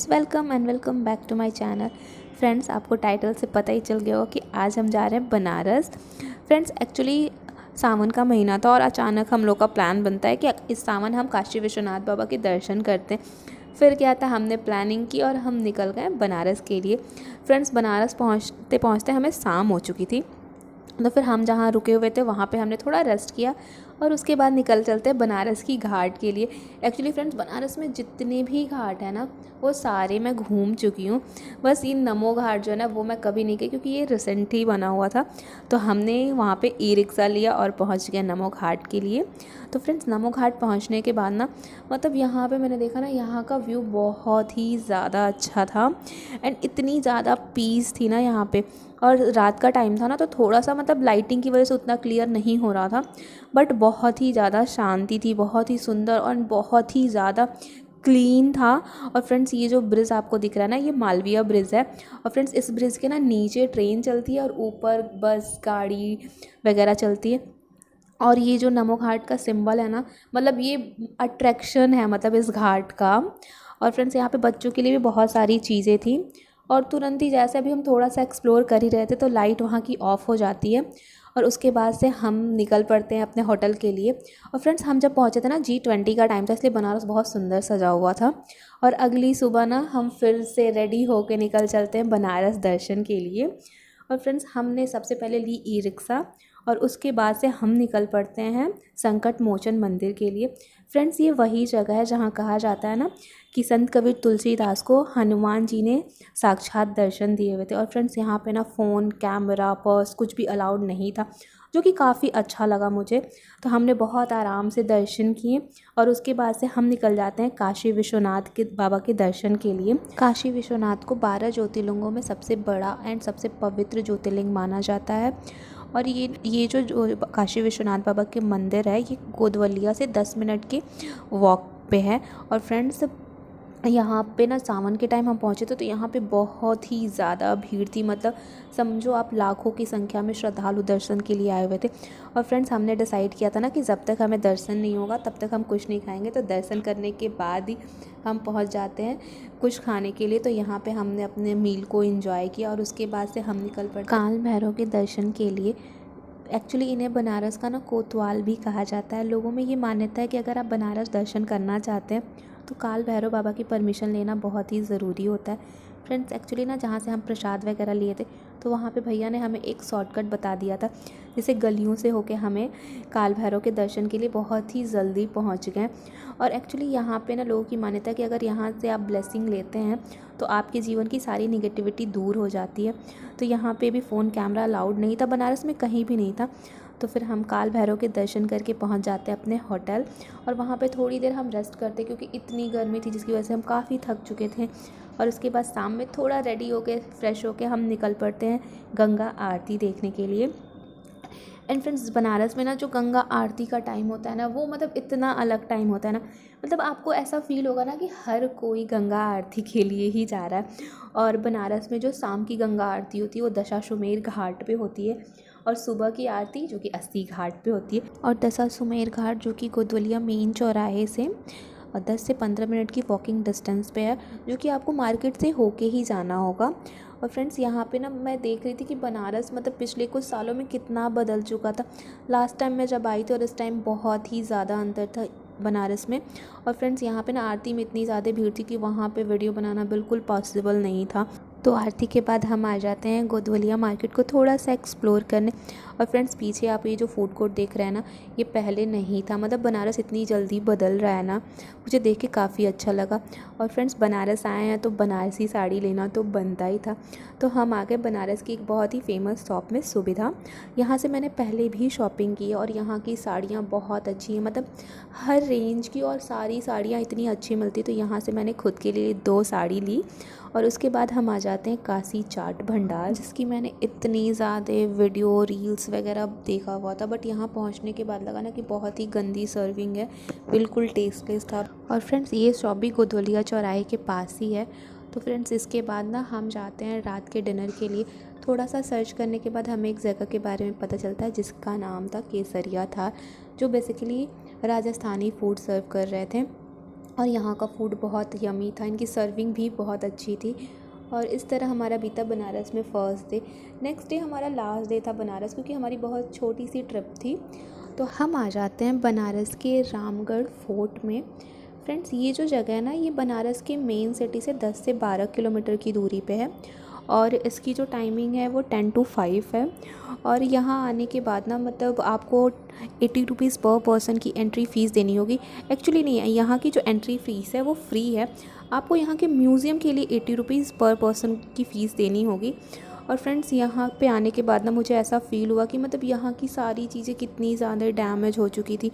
Friends, welcome back to my channel. Friends, आपको title से पता ही चल गया होगा कि आज हम जा रहे हैं बनारस। फ्रेंड्स, एक्चुअली सावन का महीना था और अचानक हम लोग का प्लान बनता है कि इस सावन हम काशी विश्वनाथ बाबा के दर्शन करते हैं। फिर क्या था, हमने प्लानिंग की और हम निकल गए बनारस के लिए। फ्रेंड्स, बनारस पहुँचते पहुँचते हमें शाम हो चुकी थी। तो फिर हम जहाँ रुके हुए थे वहाँ पे हमने थोड़ा रेस्ट किया और उसके बाद निकल चलते हैं बनारस की घाट के लिए। एक्चुअली फ्रेंड्स, बनारस में जितने भी घाट हैं ना, वो सारे मैं घूम चुकी हूँ। बस ये नमो घाट जो है ना, वो मैं कभी नहीं गई क्योंकि ये रिसेंट ही बना हुआ था। तो हमने वहाँ पे ई रिक्शा लिया और पहुँच गए नमो घाट के लिए। तो फ्रेंड्स, नमो घाट पहुँचने के बाद ना, मतलब यहाँ पे मैंने देखा ना, यहाँ का व्यू बहुत ही ज़्यादा अच्छा था एंड इतनी ज़्यादा पीस थी ना यहाँ पे। और रात का टाइम था ना, तो थोड़ा सा मतलब लाइटिंग की वजह से उतना क्लियर नहीं हो रहा था, बट बहुत ही ज़्यादा शांति थी, बहुत ही सुंदर और बहुत ही ज़्यादा क्लीन था। और फ्रेंड्स, ये जो ब्रिज आपको दिख रहा है ना, ये मालवीय ब्रिज है। और फ्रेंड्स, इस ब्रिज के ना नीचे ट्रेन चलती है और ऊपर बस गाड़ी वगैरह चलती है। और ये जो नमो घाट का सिंबल है ना, मतलब ये अट्रैक्शन है मतलब इस घाट का। और फ्रेंड्स, यहाँ पे बच्चों के लिए भी बहुत सारी चीज़ें थी। और तुरंत ही जैसे अभी हम थोड़ा सा एक्सप्लोर कर ही रहे थे तो लाइट वहाँ की ऑफ हो जाती है और उसके बाद से हम निकल पड़ते हैं अपने होटल के लिए। और फ्रेंड्स, हम जब पहुँचे थे ना, G20 का टाइम था, इसलिए बनारस बहुत सुंदर सजा हुआ था। और अगली सुबह ना हम फिर से रेडी होकर निकल चलते हैं बनारस दर्शन के लिए। और फ्रेंड्स, हमने सबसे पहले ली ई रिक्शा और उसके बाद से हम निकल पड़ते हैं संकट मोचन मंदिर के लिए। फ्रेंड्स, ये वही जगह है जहाँ कहा जाता है ना कि संत कबीर तुलसीदास को हनुमान जी ने साक्षात दर्शन दिए हुए थे। और फ्रेंड्स, यहाँ पे ना फ़ोन, कैमरा, पर्स कुछ भी अलाउड नहीं था, जो कि काफ़ी अच्छा लगा मुझे। तो हमने बहुत आराम से दर्शन किए और उसके बाद से हम निकल जाते हैं काशी विश्वनाथ के बाबा के दर्शन के लिए। काशी विश्वनाथ को 12 ज्योतिर्लिंगों में सबसे बड़ा एंड सबसे पवित्र ज्योतिर्लिंग माना जाता है। और ये जो काशी विश्वनाथ बाबा के मंदिर है, ये गोदवलिया से 10 मिनट के वॉक पे है। और फ्रेंड्स, यहाँ पे ना सावन के टाइम हम पहुँचे थे तो यहाँ पे बहुत ही ज़्यादा भीड़ थी, मतलब समझो आप लाखों की संख्या में श्रद्धालु दर्शन के लिए आए हुए थे। और फ्रेंड्स, हमने डिसाइड किया था ना कि जब तक हमें दर्शन नहीं होगा तब तक हम कुछ नहीं खाएंगे, तो दर्शन करने के बाद ही हम पहुँच जाते हैं कुछ खाने के लिए। तो यहाँ पे हमने अपने मील को एंजॉय किया और उसके बाद से हम निकल पड़े काल भैरव के दर्शन के लिए। एक्चुअली इन्हें बनारस का ना कोतवाल भी कहा जाता है। लोगों में ये मान्यता है कि अगर आप बनारस दर्शन करना चाहते हैं तो काल भैरव बाबा की परमिशन लेना बहुत ही ज़रूरी होता है। फ्रेंड्स, एक्चुअली ना जहाँ से हम प्रसाद वगैरह लिए थे तो वहाँ पे भैया ने हमें एक शॉर्टकट बता दिया था, जिससे गलियों से होके हमें काल भैरव के दर्शन के लिए बहुत ही जल्दी पहुँच गए। और एक्चुअली यहाँ पे ना लोगों की मान्यता है कि अगर यहाँ से आप ब्लेसिंग लेते हैं तो आपके जीवन की सारी निगेटिविटी दूर हो जाती है। तो यहाँ पे भी फ़ोन, कैमरा अलाउड नहीं था, बनारस में कहीं भी नहीं था। तो फिर हम काल भैरव के दर्शन करके पहुँच जाते हैं अपने होटल और वहाँ पे थोड़ी देर हम रेस्ट करते क्योंकि इतनी गर्मी थी जिसकी वजह से हम काफ़ी थक चुके थे। और उसके बाद शाम में थोड़ा रेडी होके फ्रेश होके हम निकल पड़ते हैं गंगा आरती देखने के लिए। एंड फ्रेंड्स, बनारस में ना जो गंगा आरती का टाइम होता है ना, वो मतलब इतना अलग टाइम होता है ना, मतलब आपको ऐसा फील होगा ना कि हर कोई गंगा आरती के लिए ही जा रहा है। और बनारस में जो शाम की गंगा आरती होती है वो दशाश्वमेध घाट पे होती है और सुबह की आरती जो कि अस्सी घाट पे होती है। और दशाश्वमेध घाट जो कि गोदवलिया मेन चौराहे से 10 से 15 मिनट की वॉकिंग डिस्टेंस पे है, जो कि आपको मार्केट से होके ही जाना होगा। और फ्रेंड्स, यहाँ पे ना मैं देख रही थी कि बनारस मतलब पिछले कुछ सालों में कितना बदल चुका था। लास्ट टाइम मैं जब आई थी और इस टाइम बहुत ही ज़्यादा अंतर था बनारस में। और फ्रेंड्स, यहाँ पे ना आरती में इतनी ज़्यादा भीड़ थी कि वहाँ पे वीडियो बनाना बिल्कुल पॉसिबल नहीं था। तो आरती के बाद हम आ जाते हैं गोदवलिया मार्केट को थोड़ा सा एक्सप्लोर करने। और फ्रेंड्स, पीछे आप ये जो फूड कोर्ट देख रहे हैं ना, ये पहले नहीं था, मतलब बनारस इतनी जल्दी बदल रहा है ना, मुझे देख के काफ़ी अच्छा लगा। और फ्रेंड्स, बनारस आए हैं तो बनारसी साड़ी लेना तो बनता ही था। तो हम आ गए बनारस की एक बहुत ही फेमस शॉप में, सुविधा। यहाँ से मैंने पहले भी शॉपिंग की है और यहाँ की साड़ियाँ बहुत अच्छी हैं, मतलब हर रेंज की और सारी साड़ियाँ इतनी अच्छी मिलती। तो यहाँ से मैंने खुद के लिए 2 साड़ी ली। और उसके बाद हम आ जाते हैं काशी चाट भंडार, जिसकी मैंने इतनी ज़्यादा वीडियो रील्स वगैरह देखा हुआ था, बट यहाँ पहुँचने के बाद लगा ना कि बहुत ही गंदी सर्विंग है, बिल्कुल टेस्टलेस था। और फ्रेंड्स, ये शॉप भी गोदवलिया चौराहे के पास ही है। तो फ्रेंड्स, इसके बाद ना हम जाते हैं रात के डिनर के लिए। थोड़ा सा सर्च करने के बाद हमें एक जगह के बारे में पता चलता है जिसका नाम था केसरिया था, जो बेसिकली राजस्थानी फूड सर्व कर रहे थे। और यहाँ का फूड बहुत यमी था, इनकी सर्विंग भी बहुत अच्छी थी। और इस तरह हमारा बीता बनारस में फ़र्स्ट डे। नेक्स्ट डे हमारा लास्ट डे था बनारस, क्योंकि हमारी बहुत छोटी सी ट्रिप थी। तो हम आ जाते हैं बनारस के रामगढ़ फोर्ट में। फ्रेंड्स, ये जो जगह है ना, ये बनारस के मेन सिटी से 10 से 12 किलोमीटर की दूरी पे है। और इसकी जो टाइमिंग है वो 10 to 5 है। और यहाँ आने के बाद ना, मतलब आपको 80 रुपीज़ पर पर्सन की एंट्री फ़ीस देनी होगी। एक्चुअली नहीं है, यहाँ की जो एंट्री फ़ीस है वो फ्री है। आपको यहाँ के म्यूज़ियम के लिए 80 रुपीज़ पर पर्सन की फ़ीस देनी होगी। और फ्रेंड्स, यहाँ पे आने के बाद ना मुझे ऐसा फ़ील हुआ कि मतलब यहाँ की सारी चीज़ें कितनी ज़्यादा डैमेज हो चुकी थी।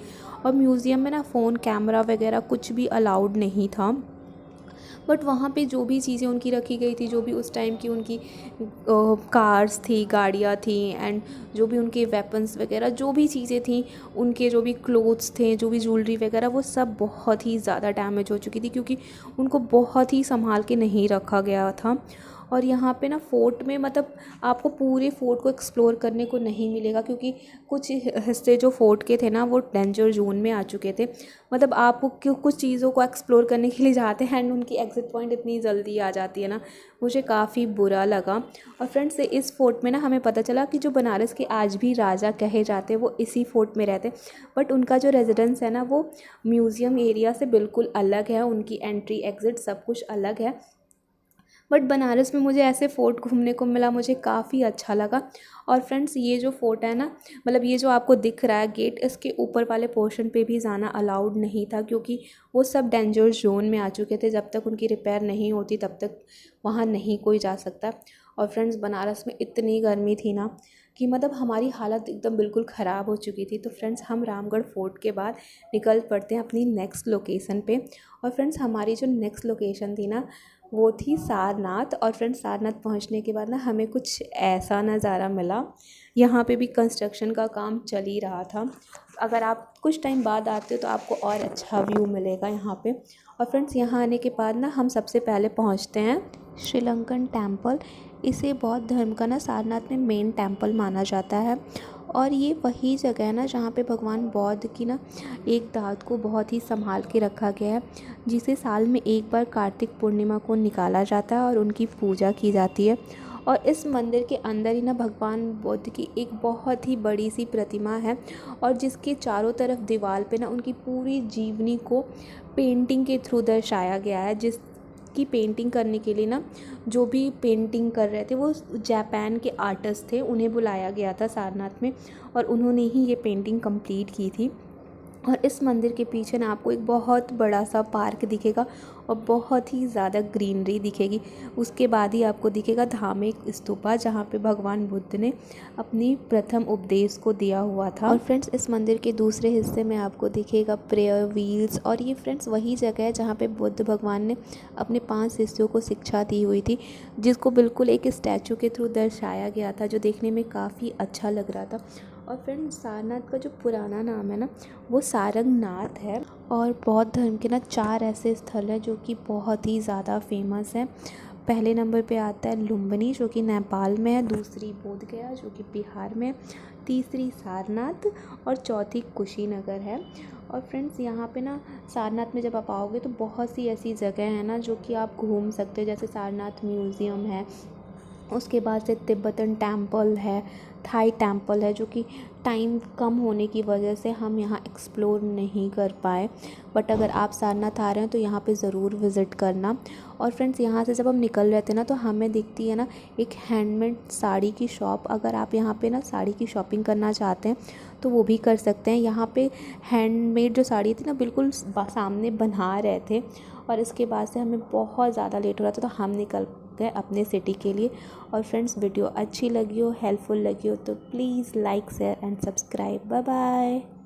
और म्यूज़ियम में ना फ़ोन कैमरा वगैरह कुछ भी अलाउड नहीं था। बट वहाँ पे जो भी चीज़ें उनकी रखी गई थी, जो भी उस टाइम की उनकी कार्स थी, गाड़ियाँ थी, एंड जो भी उनके वेपन्स वगैरह जो भी चीज़ें थी, उनके जो भी क्लोथ्स थे, जो भी ज्वेलरी वगैरह, वो सब बहुत ही ज़्यादा डैमेज हो चुकी थी, क्योंकि उनको बहुत ही संभाल के नहीं रखा गया था। और यहाँ पे ना फोर्ट में, मतलब आपको पूरे फोर्ट को एक्सप्लोर करने को नहीं मिलेगा, क्योंकि कुछ हिस्से जो फोर्ट के थे ना वो डेंजर जोन में आ चुके थे। मतलब आप कुछ चीज़ों को एक्सप्लोर करने के लिए जाते हैं एंड उनकी एग्ज़िट पॉइंट इतनी जल्दी आ जाती है ना, मुझे काफ़ी बुरा लगा। और फ्रेंड्स, इस फोर्ट में ना हमें पता चला कि जो बनारस के आज भी राजा कहे जाते हैं वो इसी फोर्ट में रहते, बट उनका जो रेजिडेंस है ना वो म्यूज़ियम एरिया से बिल्कुल अलग है, उनकी एंट्री एग्ज़िट सब कुछ अलग है। बट बनारस में मुझे ऐसे फ़ोर्ट घूमने को मिला, मुझे काफ़ी अच्छा लगा। और फ्रेंड्स, ये जो फ़ोर्ट है ना, मतलब ये जो आपको दिख रहा है गेट, इसके ऊपर वाले पोर्शन पे भी जाना अलाउड नहीं था, क्योंकि वो सब डेंजर जोन में आ चुके थे। जब तक उनकी रिपेयर नहीं होती तब तक वहाँ नहीं कोई जा सकता। और फ्रेंड्स, बनारस में इतनी गर्मी थी ना कि मतलब हमारी हालत एकदम बिल्कुल ख़राब हो चुकी थी। तो फ्रेंड्स, हम रामगढ़ फोर्ट के बाद निकल पड़ते हैं अपनी नेक्स्ट लोकेशन पे। और फ्रेंड्स, हमारी जो नेक्स्ट लोकेशन थी ना वो थी सारनाथ। और फ्रेंड्स, सारनाथ पहुंचने के बाद ना हमें कुछ ऐसा नज़ारा मिला, यहाँ पे भी कंस्ट्रक्शन का काम चल ही रहा था। अगर आप कुछ टाइम बाद आते हो तो आपको और अच्छा व्यू मिलेगा यहाँ पे। और फ्रेंड्स, यहाँ आने के बाद ना हम सबसे पहले पहुँचते हैं श्रीलंकन टेम्पल। इसे बौद्ध धर्म का ना सारनाथ में मेन टेम्पल माना जाता है। और ये वही जगह है ना जहाँ पे भगवान बौद्ध की ना एक दाँत को बहुत ही संभाल के रखा गया है, जिसे साल में एक बार कार्तिक पूर्णिमा को निकाला जाता है और उनकी पूजा की जाती है। और इस मंदिर के अंदर ही ना भगवान बुद्ध की एक बहुत ही बड़ी सी प्रतिमा है, और जिसके चारों तरफ दीवार पे ना उनकी पूरी जीवनी को पेंटिंग के थ्रू दर्शाया गया है। जिसकी पेंटिंग करने के लिए ना जो भी पेंटिंग कर रहे थे वो जापान के आर्टिस्ट थे, उन्हें बुलाया गया था सारनाथ में, और उन्होंने ही ये पेंटिंग कंप्लीट की थी। और इस मंदिर के पीछे ना आपको एक बहुत बड़ा सा पार्क दिखेगा और बहुत ही ज़्यादा ग्रीनरी दिखेगी। उसके बाद ही आपको दिखेगा धार्मिक स्तूपा, जहाँ पे भगवान बुद्ध ने अपनी प्रथम उपदेश को दिया हुआ था। और फ्रेंड्स, इस मंदिर के दूसरे हिस्से में आपको दिखेगा प्रेयर व्हील्स। और ये फ्रेंड्स वही जगह है जहाँ पे बुद्ध भगवान ने अपने 5 शिष्यों को शिक्षा दी हुई थी, जिसको बिल्कुल एक स्टैचू के थ्रू दर्शाया गया था, जो देखने में काफ़ी अच्छा लग रहा था। और फ्रेंड्स, सारनाथ का जो पुराना नाम है ना वो सारंगनाथ है। और बौद्ध धर्म के ना 4 ऐसे स्थल हैं जो कि बहुत ही ज़्यादा फेमस हैं। पहले नंबर पे आता है लुम्बिनी, जो कि नेपाल में है। दूसरी बोध गया, जो कि बिहार में है। तीसरी सारनाथ, और चौथी कुशीनगर है। और फ्रेंड्स, यहाँ पे ना सारनाथ में जब आप आओगे तो बहुत सी ऐसी जगह हैं ना जो कि आप घूम सकते हो, जैसे सारनाथ म्यूज़ियम है, उसके बाद से तिब्बतन टेम्पल है, थाई टेम्पल है, जो कि टाइम कम होने की वजह से हम यहाँ एक्सप्लोर नहीं कर पाए। बट अगर आप सारनाथ आ रहे हैं तो यहाँ पे ज़रूर विज़िट करना। और फ्रेंड्स, यहाँ से जब हम निकल रहे थे ना तो हमें दिखती है ना एक हैंडमेड साड़ी की शॉप। अगर आप यहाँ पे ना साड़ी की शॉपिंग करना चाहते हैं तो वो भी कर सकते हैं। यहाँ पे हैंडमेड जो साड़ी थी ना बिल्कुल सामने बना रहे थे। और इसके बाद से हमें बहुत ज़्यादा लेट हो रहा था, तो हम निकल गए अपने सिटी के लिए। और फ्रेंड्स, वीडियो अच्छी लगी हो, हेल्पफुल लगी हो तो please like share and subscribe. Bye bye.